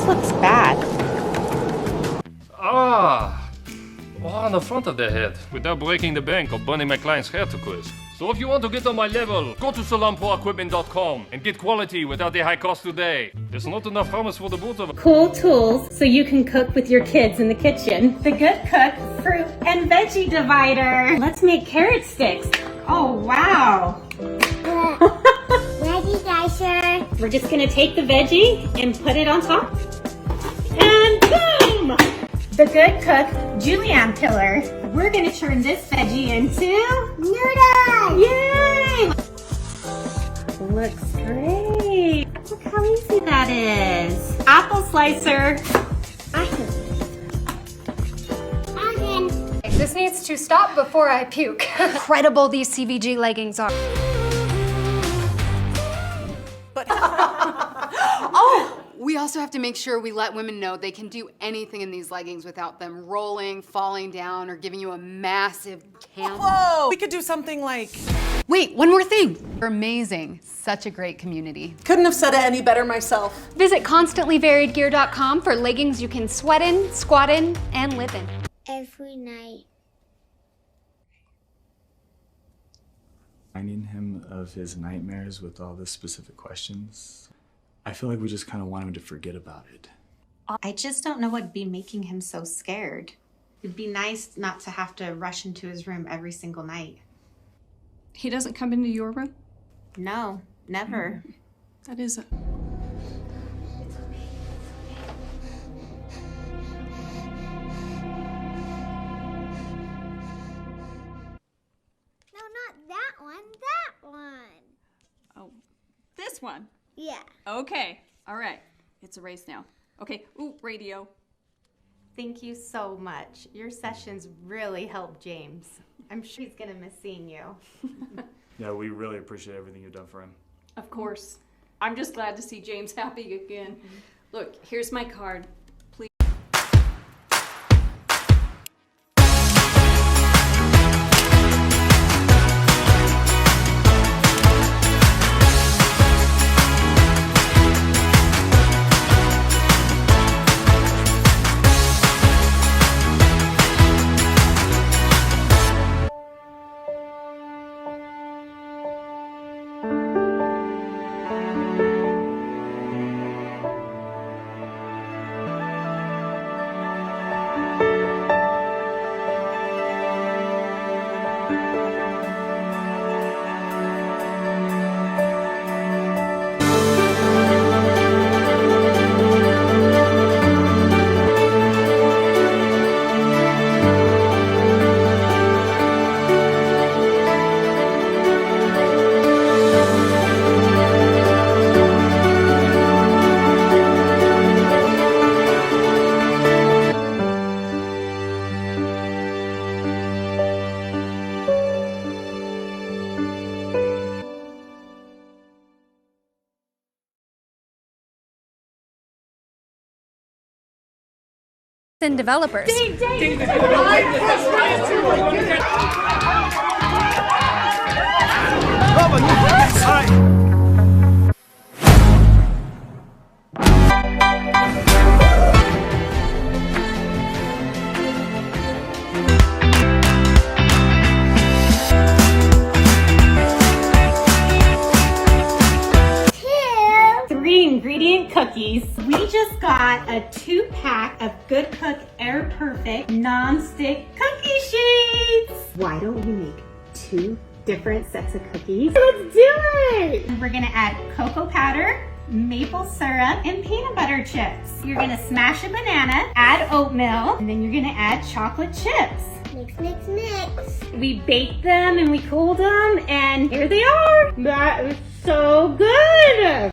looks bad. On the front of the head, without breaking the bank or burning my client's hair to crisp. So if you want to get on my level, go to salonproequipment.com and get quality without the high cost today. There's not enough promise for the both of us. Cool tools so you can cook with your kids in the kitchen. The Good Cook fruit and veggie divider. Let's make carrot sticks. Oh, wow. Veggie dicer. We're just gonna take the veggie and put it on top. And boom! The Good Cook julienne pillar. We're gonna turn this veggie into Noodles. yay! Looks great. Look how easy that is. Apple slicer. Awesome. This needs to stop before I puke. Incredible these CVG leggings are. We also have to make sure we let women know they can do anything in these leggings without them rolling, falling down, or giving you a massive camel. Whoa! We could do something like... Wait, one more thing. You're amazing. Such a great community. Couldn't have said it any better myself. Visit constantlyvariedgear.com for leggings you can sweat in, squat in, and live in. Every night. Reminding him of his nightmares with all the specific questions. I feel like we just kind of want him to forget about it. I just don't know what'd be making him so scared. It'd be nice not to have to rush into his room every single night. He doesn't come into your room? No, never. That is a... No, not that one. That one. Oh, this one? Yeah. Okay, all right. It's a race now. Okay, ooh, radio. Thank you so much. Your sessions really helped James. I'm sure he's gonna miss seeing you. Yeah, we really appreciate everything you've done for him. Of course. I'm just glad to see James happy again. Look, here's my card. Please. And developers. Ingredient cookies. We just got a 2-pack of Good Cook Air Perfect non-stick cookie sheets. Why don't we make 2 different sets of cookies? Let's do it! We're gonna add cocoa powder, maple syrup, and peanut butter chips. You're gonna smash a banana, add oatmeal, and then you're gonna add chocolate chips. Mix, mix, mix. We baked them and we cooled them, and here they are. That is so good.